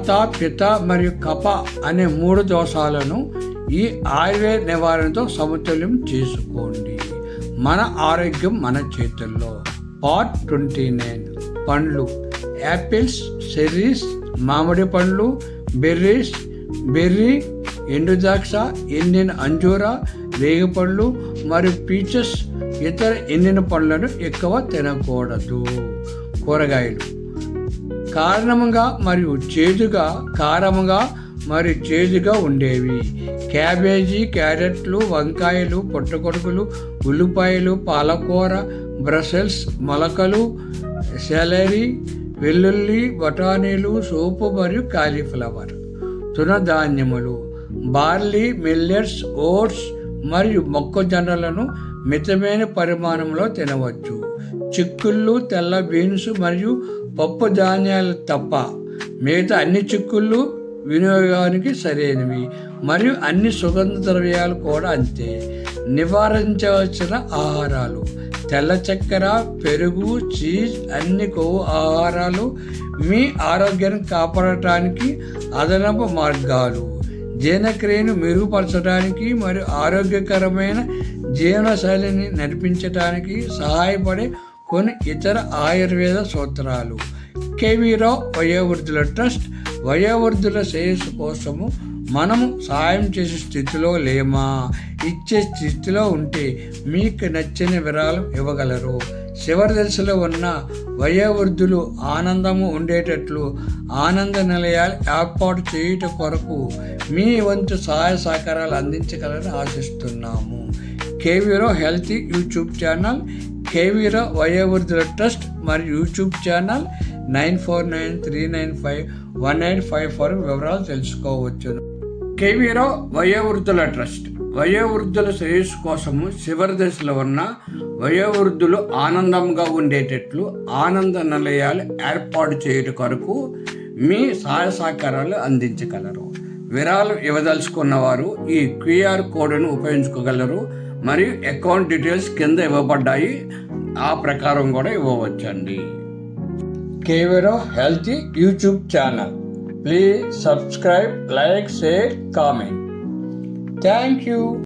వాత, పిత్త మరియు కఫ అనే 3 దోషాలను ఈ ఆయుర్వేద నివారణతో సమతుల్యం చేసుకోండి. మన ఆరోగ్యం మన చేతుల్లో. పార్ట్ 29. పండ్లు. యాపిల్స్, చెర్రీస్, మామిడి పండ్లు, బెర్రీ, ఎండు ద్రాక్ష, ఎండిన అంజూర, రేగిపళ్ళు మరియు పీచెస్, ఇతర ఎండిన పండ్లను ఎక్కువ తినకూడదు. కూరగాయలు. కారముగా మరియు చేదుగా ఉండేవి. క్యాబేజీ, క్యారెట్లు, వంకాయలు, పుట్టగొడుగులు, ఉల్లిపాయలు, పాలకూర, బ్రసెల్స్, మొలకలు, సెలరీ, వెల్లుల్లి, బఠానీలు, సోపు మరియు కాలీఫ్లవర్. తృణధాన్యములు. బార్లీ, మిల్లెట్స్, ఓట్స్ మరియు మొక్కజొన్నలను మితమైన పరిమాణంలో తినవచ్చు. చిక్కుళ్ళు, తెల్ల బీన్స్ మరియు పప్పు ధాన్యాలు తప్ప మిగతా అన్ని చిక్కుళ్ళు వినియోగానికి సరైనవి మరియు అన్ని సుగంధ ద్రవ్యాలు కూడా అంతే. నివారించవలసిన ఆహారాలు. తెల్ల చక్కెర, పెరుగు, చీజ్, అన్ని కొవ్వు ఆహారాలు మీ ఆరోగ్యాన్ని కాపాడటానికి అదనపు మార్గాలు. జీర్ణక్రియను మెరుగుపరచడానికి మరియు ఆరోగ్యకరమైన జీవనశైలిని నడిపించడానికి సహాయపడే కొన్ని ఇతర ఆయుర్వేద సూత్రాలు. కేవీరావు వయోవృద్ధుల ట్రస్ట్. వయోవృద్ధుల శ్రేయస్సు కోసము మనము సాయం చేసే స్థితిలో లేమా? ఇచ్చే స్థితిలో ఉంటే మీకు నచ్చిన విరాళం ఇవ్వగలరు. చివరి దశలో ఉన్న వయోవృద్ధులు ఆనందము ఉండేటట్లు ఆనంద నిలయాలు ఏర్పాటు చేయుట కొరకు మీ వంతు సహాయ సహకారాలు అందించగలని ఆశిస్తున్నాము. KV Rao healthy YouTube channel, KV Rao వయోవృద్ధుల ట్రస్ట్ మరియు యూట్యూబ్ ఛానల్ 9493951854 వివరాలు తెలుసుకోవచ్చు. కేవీరావు వయోవృద్ధుల ట్రస్ట్. వయోవృద్ధుల శ్రేయస్సు కోసము చివరి దశలో ఉన్న వయోవృద్ధులు ఆనందంగా ఉండేటట్లు ఆనంద నిలయాలు ఏర్పాటు చేయడం కొరకు మీ సహాయ సహకారాలు అందించగలరు. విరాళం ఇవ్వదలుచుకున్న వారు ఈ QR కోడ్ను ఉపయోగించుకోగలరు మరియు అకౌంట్ డీటెయిల్స్ కింద ఇవ్వబడ్డాయి. ఆ ప్రకారం కూడా ఇవ్వవచ్చండి. KV Rao healthy YouTube channel. Please subscribe, like, share, comment. Thank you.